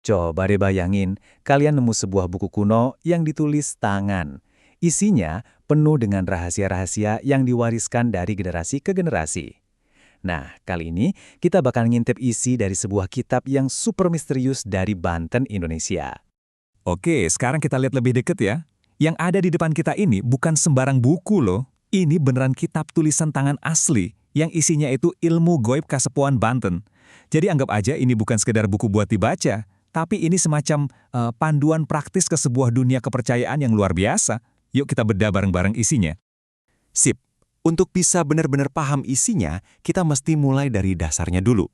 Coba deh bayangin, kalian nemu sebuah buku kuno yang ditulis tangan. Isinya penuh dengan rahasia-rahasia yang diwariskan dari generasi ke generasi. Nah, kali ini kita bakal ngintip isi dari sebuah kitab yang super misterius dari Banten, Indonesia. Oke, sekarang kita lihat lebih deket ya. Yang ada di depan kita ini bukan sembarang buku loh. Ini beneran kitab tulisan tangan asli yang isinya itu ilmu goib Kasepuhan Banten. Jadi anggap aja ini bukan sekedar buku buat dibaca, tapi ini semacam panduan praktis ke sebuah dunia kepercayaan yang luar biasa. Yuk kita bedah bareng-bareng isinya. Sip, untuk bisa benar-benar paham isinya, kita mesti mulai dari dasarnya dulu.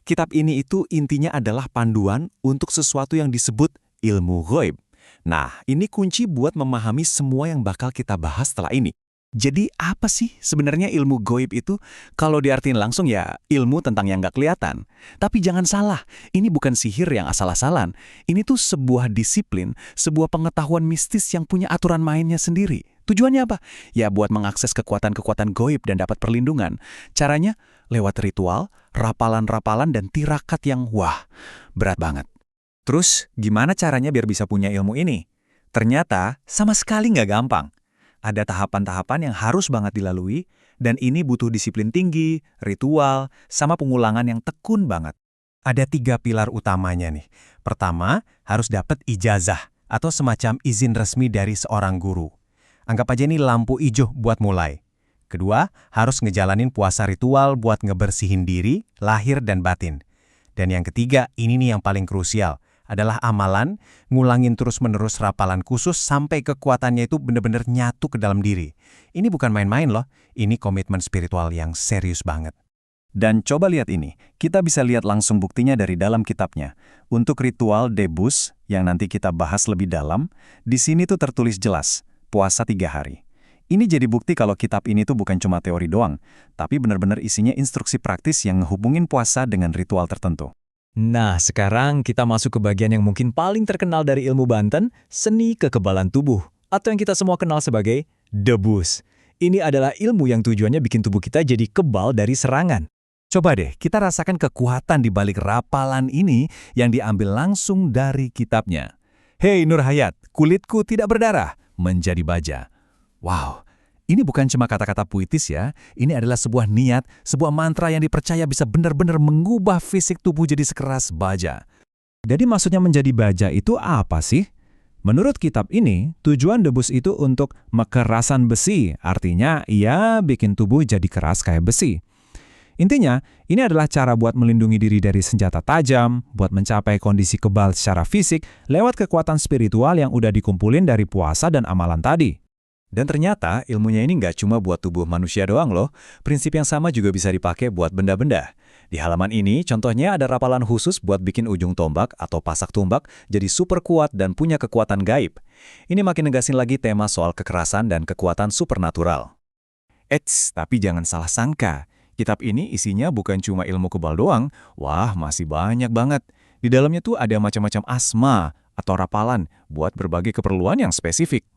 Kitab ini itu intinya adalah panduan untuk sesuatu yang disebut ilmu ghaib. Nah, ini kunci buat memahami semua yang bakal kita bahas setelah ini. Jadi apa sih sebenarnya ilmu ghaib itu? Kalau diartiin langsung ya ilmu tentang yang nggak kelihatan. Tapi jangan salah, ini bukan sihir yang asal-asalan. Ini tuh sebuah disiplin, sebuah pengetahuan mistis yang punya aturan mainnya sendiri. Tujuannya apa? Ya buat mengakses kekuatan-kekuatan ghaib dan dapat perlindungan. Caranya lewat ritual, rapalan-rapalan dan tirakat yang wah, berat banget. Terus, gimana caranya biar bisa punya ilmu ini? Ternyata sama sekali nggak gampang. Ada tahapan-tahapan yang harus banget dilalui, dan ini butuh disiplin tinggi, ritual, sama pengulangan yang tekun banget. Ada 3 pilar utamanya nih. Pertama, harus dapat ijazah atau semacam izin resmi dari seorang guru. Anggap aja ini lampu hijau buat mulai. Kedua, harus ngejalanin puasa ritual buat ngebersihin diri, lahir dan batin. Dan yang ketiga, ini nih yang paling krusial, adalah amalan, ngulangin terus-menerus rapalan khusus sampai kekuatannya itu benar-benar nyatu ke dalam diri. Ini bukan main-main loh, ini komitmen spiritual yang serius banget. Dan coba lihat ini, kita bisa lihat langsung buktinya dari dalam kitabnya. Untuk ritual debus, yang nanti kita bahas lebih dalam, di sini tuh tertulis jelas, puasa 3 hari. Ini jadi bukti kalau kitab ini tuh bukan cuma teori doang, tapi benar-benar isinya instruksi praktis yang ngehubungin puasa dengan ritual tertentu. Nah, sekarang kita masuk ke bagian yang mungkin paling terkenal dari ilmu Banten, seni kekebalan tubuh, atau yang kita semua kenal sebagai debus. Ini adalah ilmu yang tujuannya bikin tubuh kita jadi kebal dari serangan. Coba deh, kita rasakan kekuatan di balik rapalan ini yang diambil langsung dari kitabnya. Hei Nur Hayat, kulitku tidak berdarah, menjadi baja. Wow, ini bukan cuma kata-kata puitis ya, ini adalah sebuah niat, sebuah mantra yang dipercaya bisa benar-benar mengubah fisik tubuh jadi sekeras baja. Jadi maksudnya menjadi baja itu apa sih? Menurut kitab ini, tujuan debus itu untuk mekerasan besi, artinya ia bikin tubuh jadi keras kayak besi. Intinya, ini adalah cara buat melindungi diri dari senjata tajam, buat mencapai kondisi kebal secara fisik lewat kekuatan spiritual yang udah dikumpulin dari puasa dan amalan tadi. Dan ternyata ilmunya ini nggak cuma buat tubuh manusia doang loh, prinsip yang sama juga bisa dipakai buat benda-benda. Di halaman ini, contohnya ada rapalan khusus buat bikin ujung tombak atau pasak tumbak jadi super kuat dan punya kekuatan gaib. Ini makin negasin lagi tema soal kekerasan dan kekuatan supernatural. Eits, tapi jangan salah sangka. Kitab ini isinya bukan cuma ilmu kebal doang, wah masih banyak banget. Di dalamnya tuh ada macam-macam asma atau rapalan buat berbagai keperluan yang spesifik.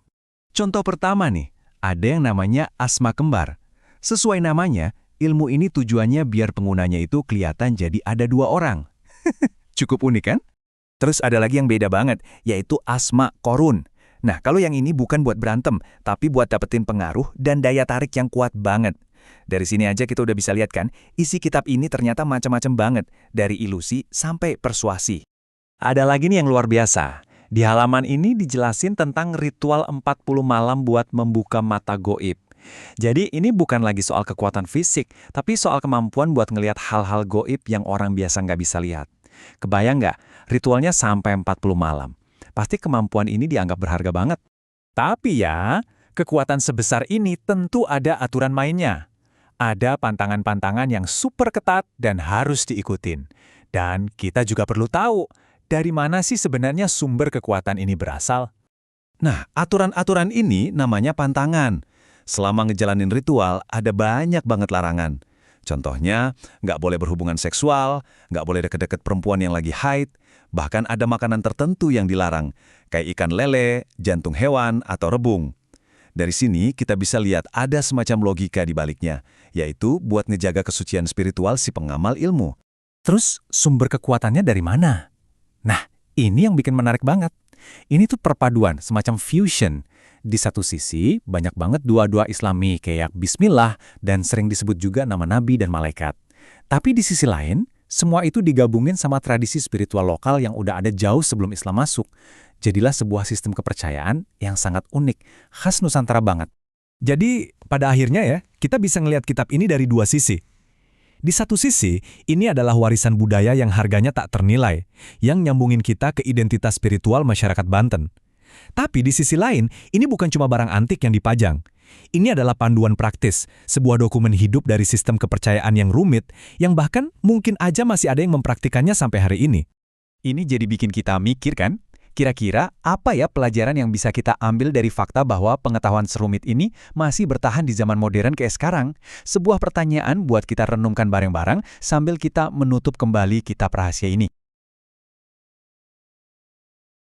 Contoh pertama nih, ada yang namanya asma kembar. Sesuai namanya, ilmu ini tujuannya biar penggunanya itu kelihatan jadi ada 2 orang. Cukup unik kan? Terus ada lagi yang beda banget, yaitu asma korun. Nah, kalau yang ini bukan buat berantem, tapi buat dapetin pengaruh dan daya tarik yang kuat banget. Dari sini aja kita udah bisa lihat kan, isi kitab ini ternyata macam-macam banget, dari ilusi sampai persuasi. Ada lagi nih yang luar biasa. Di halaman ini dijelasin tentang ritual 40 malam buat membuka mata goib. Jadi ini bukan lagi soal kekuatan fisik, tapi soal kemampuan buat ngelihat hal-hal goib yang orang biasa nggak bisa lihat. Kebayang nggak? Ritualnya sampai 40 malam. Pasti kemampuan ini dianggap berharga banget. Tapi ya, kekuatan sebesar ini tentu ada aturan mainnya. Ada pantangan-pantangan yang super ketat dan harus diikutin. Dan kita juga perlu tahu, dari mana sih sebenarnya sumber kekuatan ini berasal? Nah, aturan-aturan ini namanya pantangan. Selama ngejalanin ritual, ada banyak banget larangan. Contohnya, nggak boleh berhubungan seksual, nggak boleh deket-deket perempuan yang lagi haid, bahkan ada makanan tertentu yang dilarang, kayak ikan lele, jantung hewan, atau rebung. Dari sini, kita bisa lihat ada semacam logika di baliknya, yaitu buat ngejaga kesucian spiritual si pengamal ilmu. Terus, sumber kekuatannya dari mana? Nah, Ini yang bikin menarik banget. Ini tuh perpaduan, semacam fusion. Di satu sisi, banyak banget dua-dua Islami kayak Bismillah dan sering disebut juga nama nabi dan malaikat. Tapi di sisi lain, semua itu digabungin sama tradisi spiritual lokal yang udah ada jauh sebelum Islam masuk. Jadilah sebuah sistem kepercayaan yang sangat unik, khas Nusantara banget. Jadi, pada akhirnya ya, kita bisa ngelihat kitab ini dari dua sisi. Di satu sisi, ini adalah warisan budaya yang harganya tak ternilai, yang nyambungin kita ke identitas spiritual masyarakat Banten. Tapi di sisi lain, ini bukan cuma barang antik yang dipajang. Ini adalah panduan praktis, sebuah dokumen hidup dari sistem kepercayaan yang rumit, yang bahkan mungkin aja masih ada yang mempraktikannya sampai hari ini. Ini jadi bikin kita mikir kan? Kira-kira apa ya pelajaran yang bisa kita ambil dari fakta bahwa pengetahuan serumit ini masih bertahan di zaman modern kayak sekarang? Sebuah pertanyaan buat kita renungkan bareng-bareng sambil kita menutup kembali kitab rahasia ini.